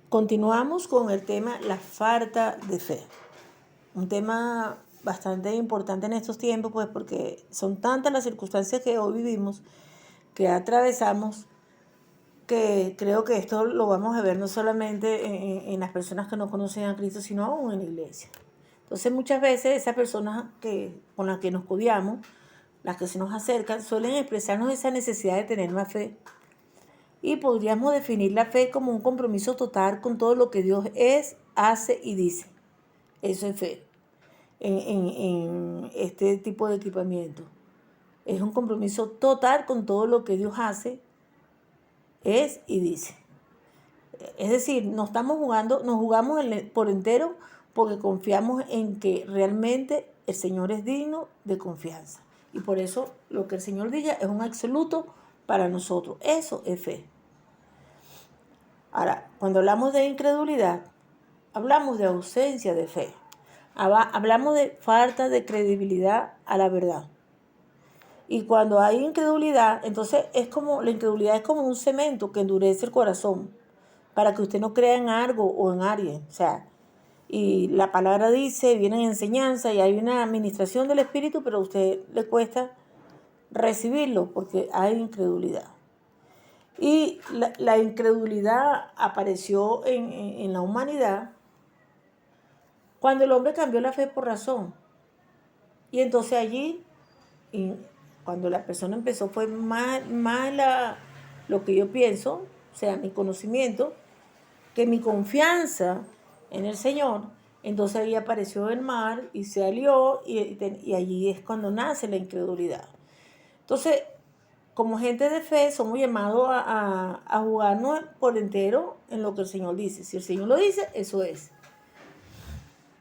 Continuamos con el tema la falta de fe. Un tema bastante importante en estos tiempos, pues porque son tantas las circunstancias que hoy vivimos, que atravesamos, que creo que esto lo vamos a ver no solamente en las personas que no conocen a Cristo, sino aún en la iglesia. Entonces muchas veces esas personas con las que nos codiamos, las que se nos acercan, suelen expresarnos esa necesidad de tener más fe. Y podríamos definir la fe como un compromiso total con todo lo que Dios es, hace y dice. Eso es fe en este tipo de equipamiento. Es un compromiso total con todo lo que Dios hace, es y dice. Es decir, nos jugamos por entero porque confiamos en que realmente el Señor es digno de confianza. Y por eso lo que el Señor diga es un absoluto para nosotros. Eso es fe. Ahora, cuando hablamos de incredulidad, hablamos de ausencia de fe. Hablamos de falta de credibilidad a la verdad. Y cuando hay incredulidad, entonces la incredulidad es como un cemento que endurece el corazón para que usted no crea en algo o en alguien. O sea, y la palabra dice, viene en enseñanza y hay una administración del Espíritu, pero a usted le cuesta recibirlo porque hay incredulidad. Y la incredulidad apareció en la humanidad cuando el hombre cambió la fe por razón. Y entonces allí, cuando la persona empezó, fue más lo que yo pienso, o sea, mi conocimiento, que mi confianza en el Señor. Entonces ahí apareció el mar y se alió y allí es cuando nace la incredulidad. Entonces, como gente de fe, somos llamados a jugarnos por entero en lo que el Señor dice. Si el Señor lo dice, eso es.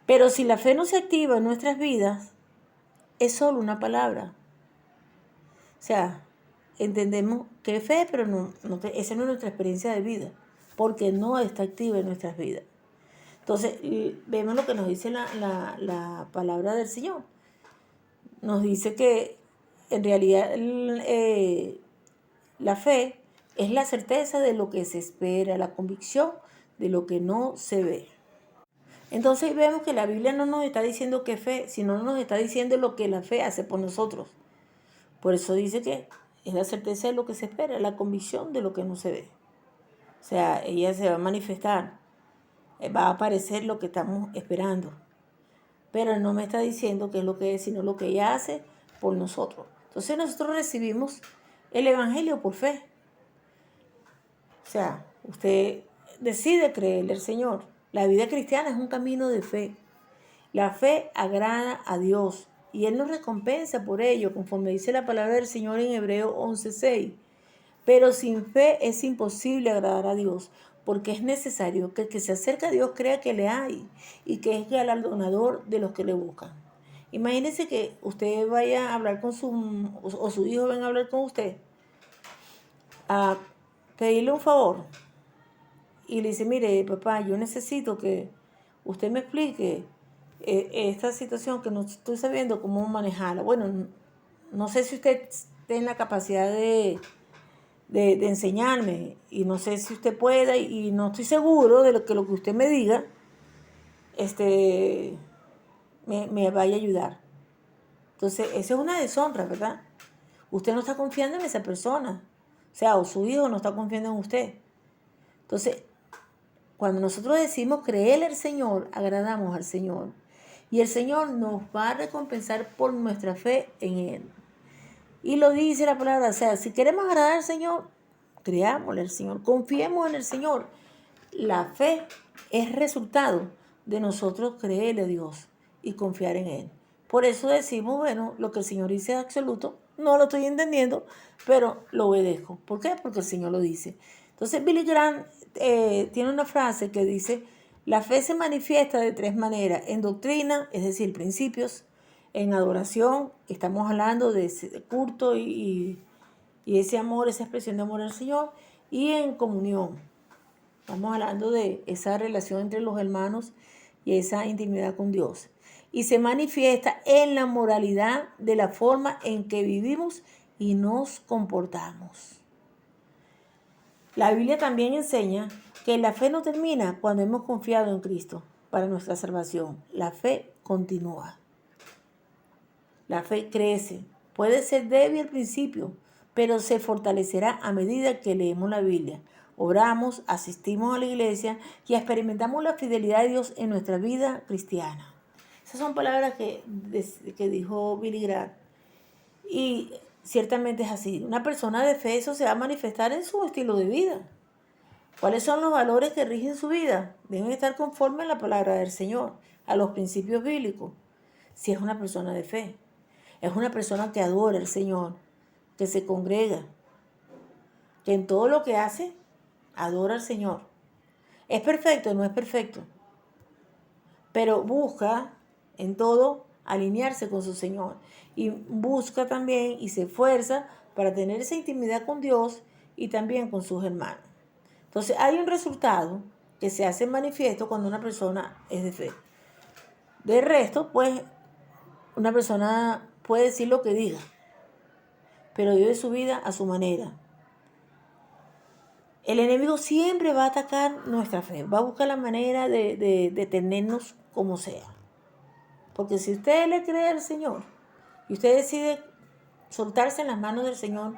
Pero si la fe no se activa en nuestras vidas, es solo una palabra. O sea, entendemos que es fe, pero esa no es nuestra experiencia de vida, porque no está activa en nuestras vidas. Entonces, vemos lo que nos dice la palabra del Señor. Nos dice que en realidad la fe es la certeza de lo que se espera, la convicción de lo que no se ve. Entonces vemos que la Biblia no nos está diciendo qué fe, sino nos está diciendo lo que la fe hace por nosotros. Por eso dice que es la certeza de lo que se espera, la convicción de lo que no se ve. O sea, ella se va a manifestar, va a aparecer lo que estamos esperando. Pero no me está diciendo qué es lo que es, sino lo que ella hace por nosotros. Entonces nosotros recibimos el Evangelio por fe. O sea, usted decide creerle al Señor. La vida cristiana es un camino de fe. La fe agrada a Dios y Él nos recompensa por ello, conforme dice la palabra del Señor en Hebreos 11:6. Pero sin fe es imposible agradar a Dios, porque es necesario que el que se acerca a Dios crea que le hay y que es galardonador de los que le buscan. Imagínese que usted vaya a hablar con o su hijo venga a hablar con usted, a pedirle un favor y le dice, mire papá, yo necesito que usted me explique esta situación que no estoy sabiendo cómo manejarla. Bueno, no sé si usted tiene la capacidad de enseñarme y no sé si usted pueda y no estoy seguro de lo que usted me diga me vaya a ayudar. Entonces, esa es una deshonra, ¿verdad? Usted no está confiando en esa persona. O sea, o su hijo no está confiando en usted. Entonces, cuando nosotros decimos creerle al Señor, agradamos al Señor. Y el Señor nos va a recompensar por nuestra fe en Él. Y lo dice la palabra, o sea, si queremos agradar al Señor, creámosle al Señor, confiemos en el Señor. La fe es resultado de nosotros creerle a Dios y confiar en Él. Por eso decimos, bueno, lo que el Señor dice es absoluto, no lo estoy entendiendo, pero lo obedezco. ¿Por qué? Porque el Señor lo dice. Entonces Billy Graham tiene una frase que dice, la fe se manifiesta de tres maneras, en doctrina, es decir, principios, en adoración, estamos hablando de ese culto y ese amor, esa expresión de amor al Señor, y en comunión. Estamos hablando de esa relación entre los hermanos y esa intimidad con Dios. Y se manifiesta en la moralidad de la forma en que vivimos y nos comportamos. La Biblia también enseña que la fe no termina cuando hemos confiado en Cristo para nuestra salvación. La fe continúa. La fe crece. Puede ser débil al principio, pero se fortalecerá a medida que leemos la Biblia, oramos, asistimos a la iglesia y experimentamos la fidelidad de Dios en nuestra vida cristiana. Esas son palabras que dijo Billy Graham. Y ciertamente es así. Una persona de fe, eso se va a manifestar en su estilo de vida. ¿Cuáles son los valores que rigen su vida? Deben estar conformes a la palabra del Señor, a los principios bíblicos. Si es una persona de fe, es una persona que adora al Señor, que se congrega, que en todo lo que hace, adora al Señor. ¿Es perfecto? No es perfecto. Pero busca en todo alinearse con su Señor. Y busca también y se esfuerza para tener esa intimidad con Dios y también con sus hermanos. Entonces hay un resultado que se hace manifiesto cuando una persona es de fe. De resto, pues, una persona puede decir lo que diga, pero vive su vida a su manera. El enemigo siempre va a atacar nuestra fe, va a buscar la manera de tenernos como sea. Porque si usted le cree al Señor y usted decide soltarse en las manos del Señor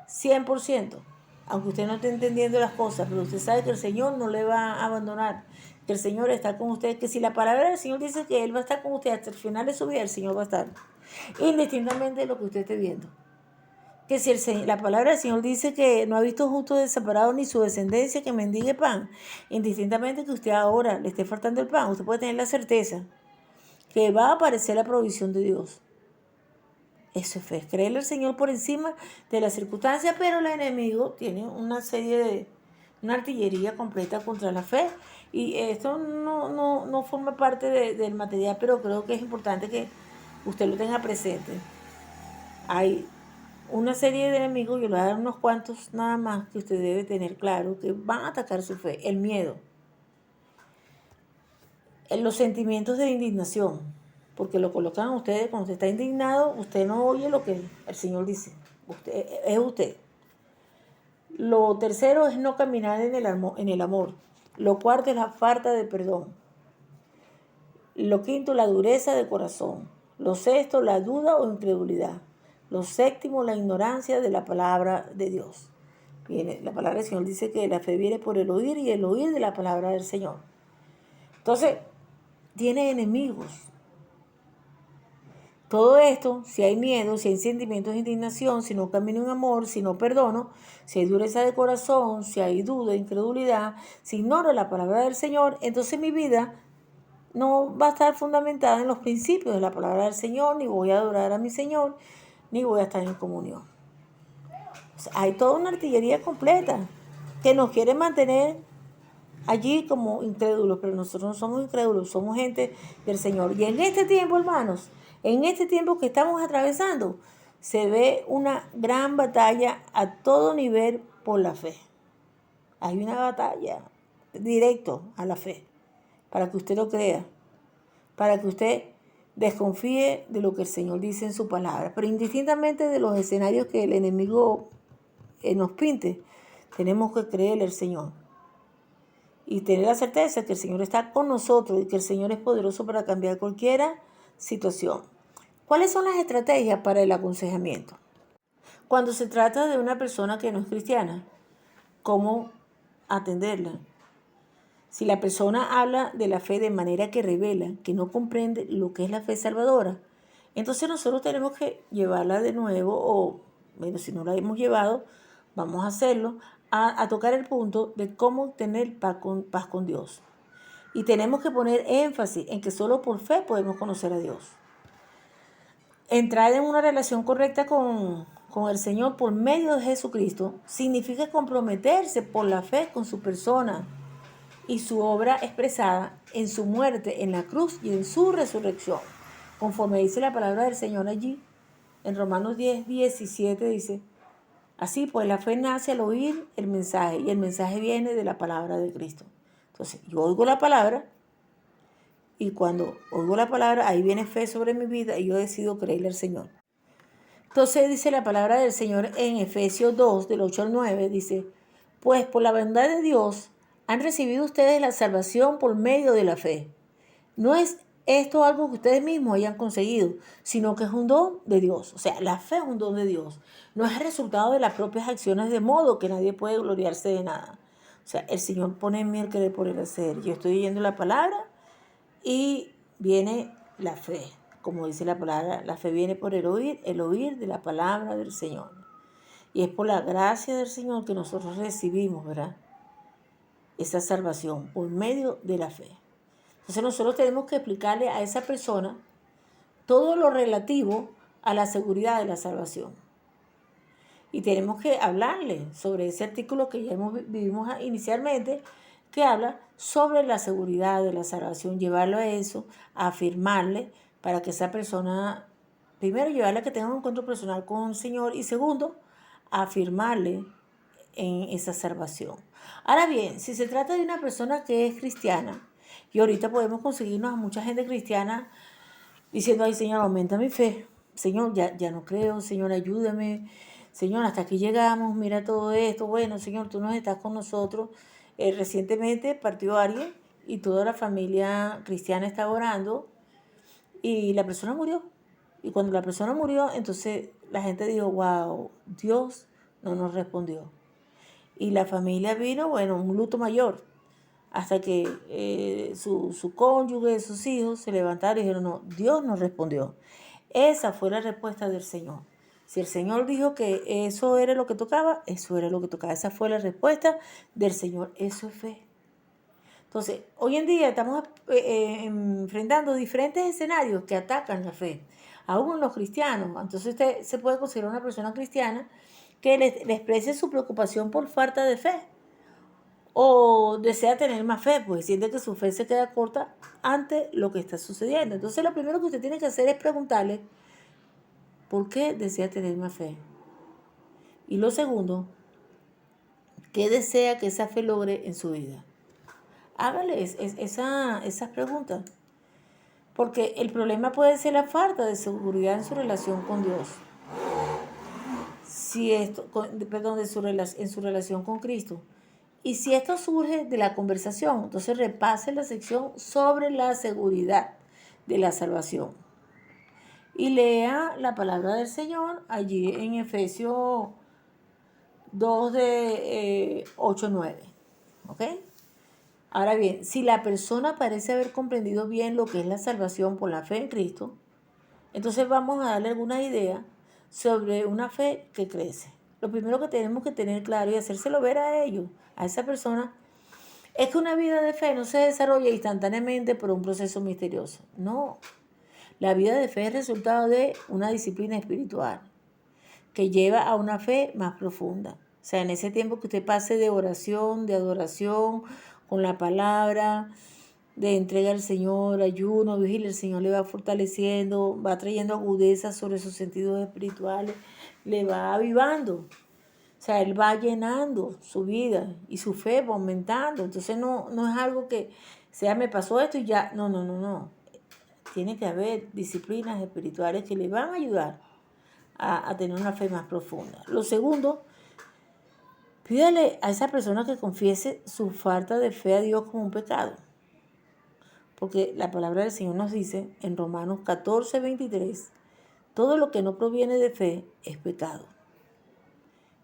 100%, aunque usted no esté entendiendo las cosas, pero usted sabe que el Señor no le va a abandonar, que el Señor está con usted, que si la palabra del Señor dice que Él va a estar con usted hasta el final de su vida, el Señor va a estar, indistintamente de lo que usted esté viendo. Que si la palabra del Señor dice que no ha visto justo desamparado ni su descendencia que mendigue pan, indistintamente que usted ahora le esté faltando el pan, usted puede tener la certeza que va a aparecer la provisión de Dios. Eso es fe, creerle al Señor por encima de las circunstancias, pero el enemigo tiene una artillería completa contra la fe. Y esto no forma parte del material, pero creo que es importante que usted lo tenga presente. Hay una serie de enemigos, yo le voy a dar unos cuantos nada más que usted debe tener claro, que van a atacar su fe. El miedo, los sentimientos de indignación, porque lo colocan a ustedes cuando usted está indignado, usted no oye lo que el Señor dice, es usted. Lo tercero es no caminar en el amor. Lo cuarto es la falta de perdón. Lo quinto, la dureza de corazón. Lo sexto, la duda o incredulidad. Lo séptimo, la ignorancia de la palabra de Dios. La palabra del Señor dice que la fe viene por el oír y el oír de la palabra del Señor. Entonces, tiene enemigos. Todo esto, si hay miedo, si hay sentimientos de indignación, si no camino en amor, si no perdono, si hay dureza de corazón, si hay duda, incredulidad, si ignoro la palabra del Señor, entonces mi vida no va a estar fundamentada en los principios de la palabra del Señor, ni voy a adorar a mi Señor, ni voy a estar en comunión. O sea, hay toda una artillería completa que nos quiere mantener allí como incrédulos, pero nosotros no somos incrédulos, somos gente del Señor. Y en este tiempo, hermanos, en este tiempo que estamos atravesando, se ve una gran batalla a todo nivel por la fe. Hay una batalla directo a la fe, para que usted lo crea, para que usted desconfíe de lo que el Señor dice en su palabra. Pero indistintamente de los escenarios que el enemigo nos pinte, tenemos que creerle al Señor y tener la certeza que el Señor está con nosotros y que el Señor es poderoso para cambiar cualquier situación. ¿Cuáles son las estrategias para el aconsejamiento? Cuando se trata de una persona que no es cristiana, ¿cómo atenderla? Si la persona habla de la fe de manera que revela que no comprende lo que es la fe salvadora, entonces nosotros tenemos que llevarla de nuevo, o bueno, si no la hemos llevado, vamos a hacerlo, a tocar el punto de cómo tener paz con Dios. Y tenemos que poner énfasis en que solo por fe podemos conocer a Dios. Entrar en una relación correcta con el Señor por medio de Jesucristo significa comprometerse por la fe con su persona y su obra expresada en su muerte en la cruz y en su resurrección. Conforme dice la palabra del Señor allí, en Romanos 10:17 dice: así pues la fe nace al oír el mensaje y el mensaje viene de la palabra de Cristo. Entonces yo oigo la palabra y cuando oigo la palabra ahí viene fe sobre mi vida y yo decido creerle al Señor. Entonces dice la palabra del Señor en Efesios 2 del 8 al 9, dice: Pues por la bondad de Dios han recibido ustedes la salvación por medio de la fe. No es esto algo que ustedes mismos hayan conseguido, sino que es un don de Dios. O sea, la fe es un don de Dios. No es el resultado de las propias acciones, de modo que nadie puede gloriarse de nada. O sea, el Señor pone en mí el querer por el hacer. Yo estoy oyendo la palabra y viene la fe. Como dice la palabra, la fe viene por el oír de la palabra del Señor. Y es por la gracia del Señor que nosotros recibimos, ¿verdad? Esa salvación por medio de la fe. Entonces nosotros tenemos que explicarle a esa persona todo lo relativo a la seguridad de la salvación. Y tenemos que hablarle sobre ese artículo que ya vivimos inicialmente, que habla sobre la seguridad de la salvación, llevarlo a eso, a afirmarle, para que esa persona, primero, llevarle a que tenga un encuentro personal con el Señor, y segundo, afirmarle en esa salvación. Ahora bien, si se trata de una persona que es cristiana, y ahorita podemos conseguirnos a mucha gente cristiana diciendo, ay Señor, aumenta mi fe, Señor, ya no creo, Señor, ayúdame, Señor, hasta aquí llegamos, mira todo esto, bueno, Señor, tú nos estás con nosotros. Recientemente partió alguien y toda la familia cristiana estaba orando y la persona murió. Y cuando la persona murió, entonces la gente dijo, wow, Dios no nos respondió. Y la familia vino, bueno, un luto mayor, hasta que su cónyuge, sus hijos se levantaron y dijeron, no, Dios nos respondió. Esa fue la respuesta del Señor. Si el Señor dijo que eso era lo que tocaba, eso era lo que tocaba. Esa fue la respuesta del Señor. Eso es fe. Entonces, hoy en día estamos enfrentando diferentes escenarios que atacan la fe, aún en los cristianos. Entonces usted se puede considerar una persona cristiana que le exprese su preocupación por falta de fe, o desea tener más fe, pues siente que su fe se queda corta ante lo que está sucediendo. Entonces lo primero que usted tiene que hacer es preguntarle, ¿por qué desea tener más fe? Y lo segundo, ¿qué desea que esa fe logre en su vida? Hágale esas preguntas, porque el problema puede ser la falta de seguridad en su relación con Dios. En su relación con Cristo. Y si esto surge de la conversación, entonces repase la sección sobre la seguridad de la salvación. Y lea la palabra del Señor allí en Efesios 2 de 8-9. ¿Ok? Ahora bien, si la persona parece haber comprendido bien lo que es la salvación por la fe en Cristo, entonces vamos a darle alguna idea sobre una fe que crece. Lo primero que tenemos que tener claro y hacérselo ver a ellos, a esa persona, es que una vida de fe no se desarrolla instantáneamente por un proceso misterioso. No, la vida de fe es resultado de una disciplina espiritual que lleva a una fe más profunda. O sea, en ese tiempo que usted pase de oración, de adoración, con la palabra, de entrega al Señor, ayuno, vigilia, el Señor le va fortaleciendo, va trayendo agudeza sobre sus sentidos espirituales, le va avivando. O sea, Él va llenando su vida y su fe va aumentando. Entonces no es algo que sea, me pasó esto y ya. No. Tiene que haber disciplinas espirituales que le van a ayudar a tener una fe más profunda. Lo segundo, pídale a esa persona que confiese su falta de fe a Dios como un pecado. Porque la palabra del Señor nos dice en Romanos 14:23, todo lo que no proviene de fe es pecado.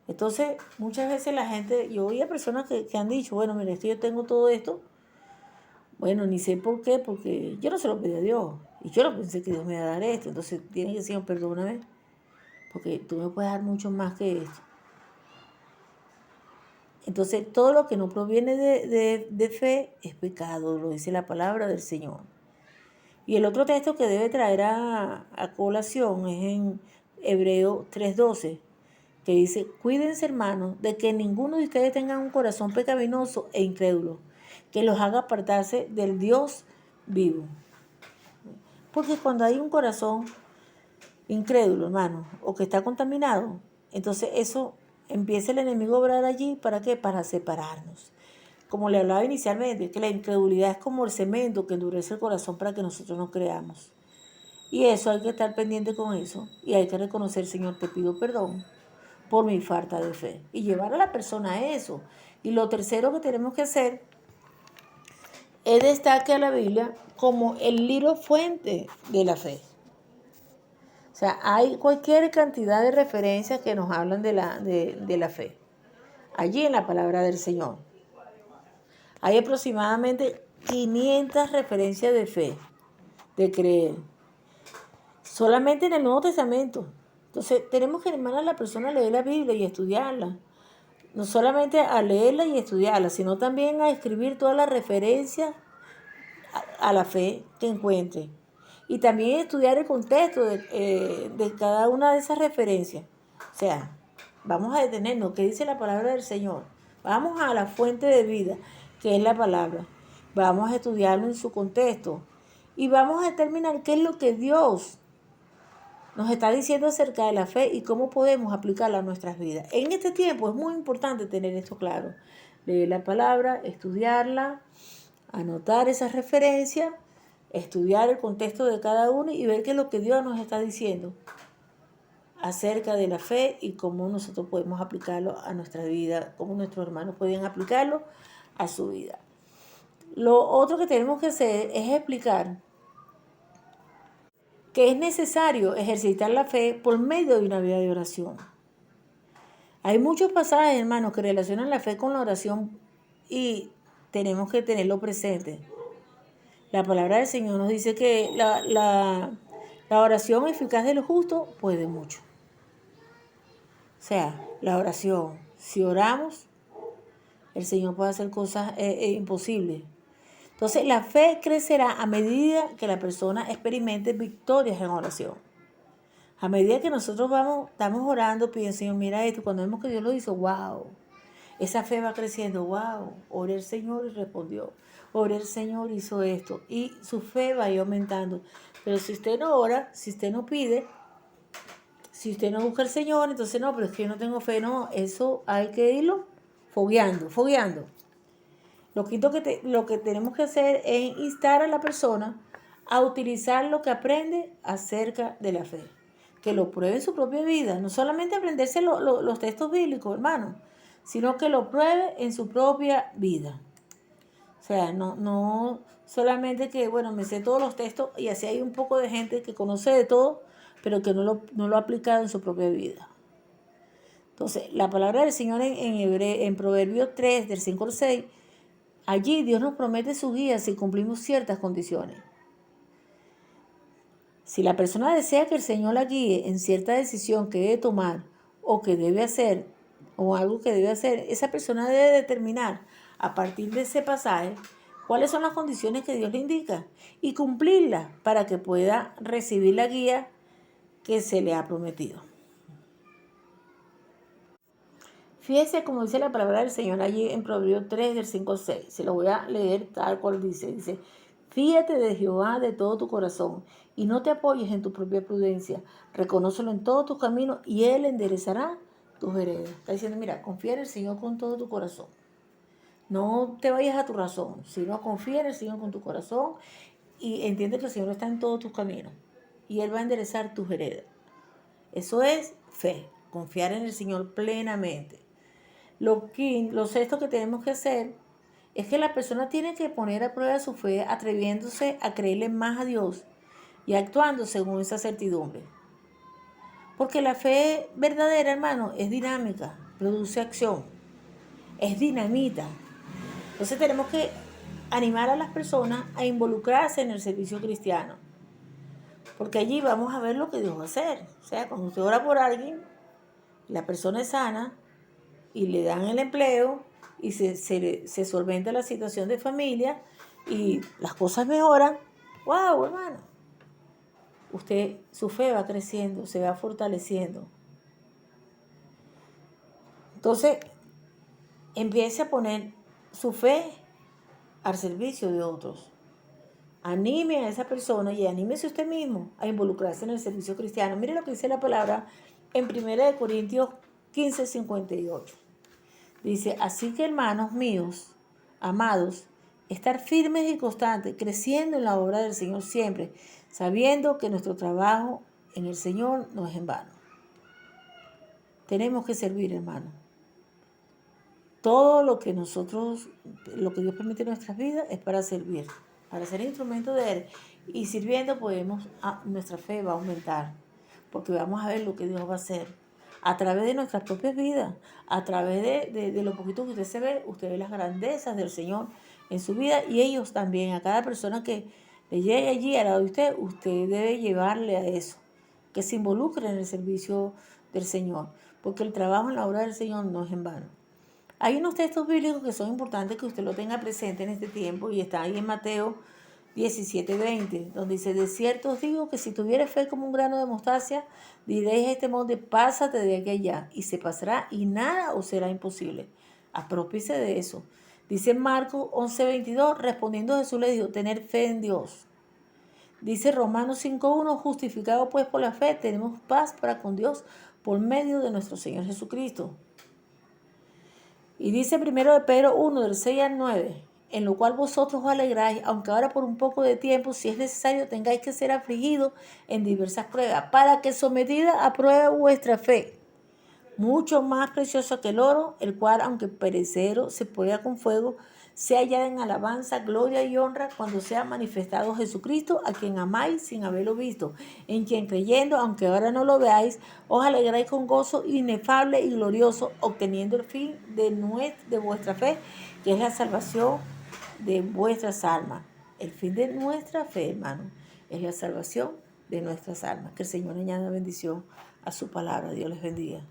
Entonces, muchas veces la gente, yo oí a personas que han dicho, bueno, mira, yo tengo todo esto, bueno, ni sé por qué, porque yo no se lo pedí a Dios, y yo no pensé que Dios me iba a dar esto, entonces tiene que decir, perdóname, porque tú me puedes dar mucho más que esto. Entonces, todo lo que no proviene de fe es pecado, lo dice la palabra del Señor. Y el otro texto que debe traer a colación es en Hebreos 3:12, que dice, cuídense hermanos de que ninguno de ustedes tenga un corazón pecaminoso e incrédulo, que los haga apartarse del Dios vivo. Porque cuando hay un corazón incrédulo, hermano, o que está contaminado, entonces eso empieza el enemigo a obrar allí, ¿para qué? Para separarnos. Como le hablaba inicialmente, que la incredulidad es como el cemento que endurece el corazón para que nosotros no creamos. Y eso hay que estar pendiente con eso, y hay que reconocer, Señor, te pido perdón por mi falta de fe, y llevar a la persona a eso, Y lo tercero que tenemos que hacer es destacar a la Biblia como el libro fuente de la fe. O sea, hay cualquier cantidad de referencias que nos hablan de la fe. Allí en la palabra del Señor. Hay aproximadamente 500 referencias de fe, de creer. Solamente en el Nuevo Testamento. Entonces, tenemos que animar a la persona a leer la Biblia y estudiarla. No solamente a leerla y estudiarla, sino también a escribir todas las referencias a la fe que encuentre. Y también estudiar el contexto de cada una de esas referencias. O sea, vamos a detenernos. ¿Qué dice la palabra del Señor? Vamos a la fuente de vida, que es la palabra. Vamos a estudiarlo en su contexto. Y vamos a determinar qué es lo que Dios nos está diciendo acerca de la fe y cómo podemos aplicarla a nuestras vidas. En este tiempo es muy importante tener esto claro. Leer la palabra, estudiarla, anotar esas referencias, estudiar el contexto de cada uno y ver qué es lo que Dios nos está diciendo acerca de la fe y cómo nosotros podemos aplicarlo a nuestra vida, cómo nuestros hermanos pueden aplicarlo a su vida. Lo otro que tenemos que hacer es explicar que es necesario ejercitar la fe por medio de una vida de oración. Hay muchos pasajes, hermanos, que relacionan la fe con la oración y tenemos que tenerlo presente. La palabra del Señor nos dice que la oración eficaz de los justos puede mucho. O sea, la oración, si oramos, el Señor puede hacer cosas imposibles. Entonces, la fe crecerá a medida que la persona experimente victorias en oración. A medida que nosotros estamos orando, pidiendo, Señor, mira esto, cuando vemos que Dios lo hizo, wow, esa fe va creciendo, wow, oré al Señor y respondió, oré al Señor y hizo esto, y su fe va a ir aumentando. Pero si usted no ora, si usted no pide, si usted no busca al Señor, entonces no, pero es que yo no tengo fe, no, eso hay que irlo fogueando. Lo que tenemos que hacer es instar a la persona a utilizar lo que aprende acerca de la fe. Que lo pruebe en su propia vida. No solamente aprenderse los textos bíblicos, hermano, sino que lo pruebe en su propia vida. O sea, no solamente que, bueno, me sé todos los textos y así hay un poco de gente que conoce de todo, pero que no lo ha aplicado en su propia vida. Entonces, la palabra del Señor en Proverbios 3, del 5 al 6, allí Dios nos promete su guía si cumplimos ciertas condiciones. Si la persona desea que el Señor la guíe en cierta decisión que debe tomar o que debe hacer, o algo que debe hacer, esa persona debe determinar a partir de ese pasaje cuáles son las condiciones que Dios le indica y cumplirlas para que pueda recibir la guía que se le ha prometido. Fíjese como dice la palabra del Señor allí en Proverbios 3, del 5 al 6. Se lo voy a leer tal cual dice. Dice, fíjate de Jehová de todo tu corazón y no te apoyes en tu propia prudencia. Reconócelo en todos tus caminos y Él enderezará tus veredas. Está diciendo, mira, confía en el Señor con todo tu corazón. No te vayas a tu razón, sino confía en el Señor con tu corazón y entiende que el Señor está en todos tus caminos y Él va a enderezar tus veredas. Eso es fe, confiar en el Señor plenamente. Lo sexto que tenemos que hacer es que la persona tiene que poner a prueba su fe atreviéndose a creerle más a Dios y actuando según esa certidumbre. Porque la fe verdadera, hermano, es dinámica, produce acción, es dinamita. Entonces tenemos que animar a las personas a involucrarse en el servicio cristiano. Porque allí vamos a ver lo que Dios va a hacer. O sea, cuando usted ora por alguien, la persona es sana, y le dan el empleo y se solventa la situación de familia y las cosas mejoran, wow, hermano, su fe va creciendo, se va fortaleciendo. Entonces, empiece a poner su fe al servicio de otros. Anime a esa persona y anímese usted mismo a involucrarse en el servicio cristiano. Mire lo que dice la palabra en 1 Corintios 15, 58. Dice, así que hermanos míos, amados, estar firmes y constantes, creciendo en la obra del Señor siempre, sabiendo que nuestro trabajo en el Señor no es en vano. Tenemos que servir, hermanos. todo lo que Dios permite en nuestras vidas es para servir, para ser instrumento de Él. Y sirviendo nuestra fe va a aumentar, porque vamos a ver lo que Dios va a hacer a través de nuestras propias vidas, a través de lo poquito que usted ve las grandezas del Señor en su vida, y ellos también, a cada persona que le llegue allí al lado de usted debe llevarle a eso, que se involucre en el servicio del Señor, porque el trabajo en la obra del Señor no es en vano. Hay unos textos bíblicos que son importantes que usted lo tenga presente en este tiempo, y está ahí en Mateo 17:20, donde dice: de cierto os digo que si tuvieres fe como un grano de mostaza, diréis a este monte, pásate de aquí a allá, y se pasará, y nada os será imposible. Apropiese de eso. Dice Marcos 11:22, respondiendo Jesús le dijo: tener fe en Dios. Dice Romanos 5:1, justificado pues por la fe, tenemos paz para con Dios por medio de nuestro Señor Jesucristo. Y dice 1 de Pedro 1, del 6 al 9, en lo cual vosotros os alegráis, aunque ahora por un poco de tiempo, si es necesario, tengáis que ser afligidos en diversas pruebas, para que sometida a prueba vuestra fe, mucho más preciosa que el oro, el cual, aunque perecero, se prueba con fuego, sea hallada en alabanza, gloria y honra cuando sea manifestado Jesucristo, a quien amáis sin haberlo visto, en quien creyendo, aunque ahora no lo veáis, os alegráis con gozo inefable y glorioso, obteniendo el fin de vuestra fe, que es la salvación de vuestras almas. El fin de nuestra fe, hermano, es la salvación de nuestras almas. Que el Señor añada bendición a su palabra. Dios les bendiga.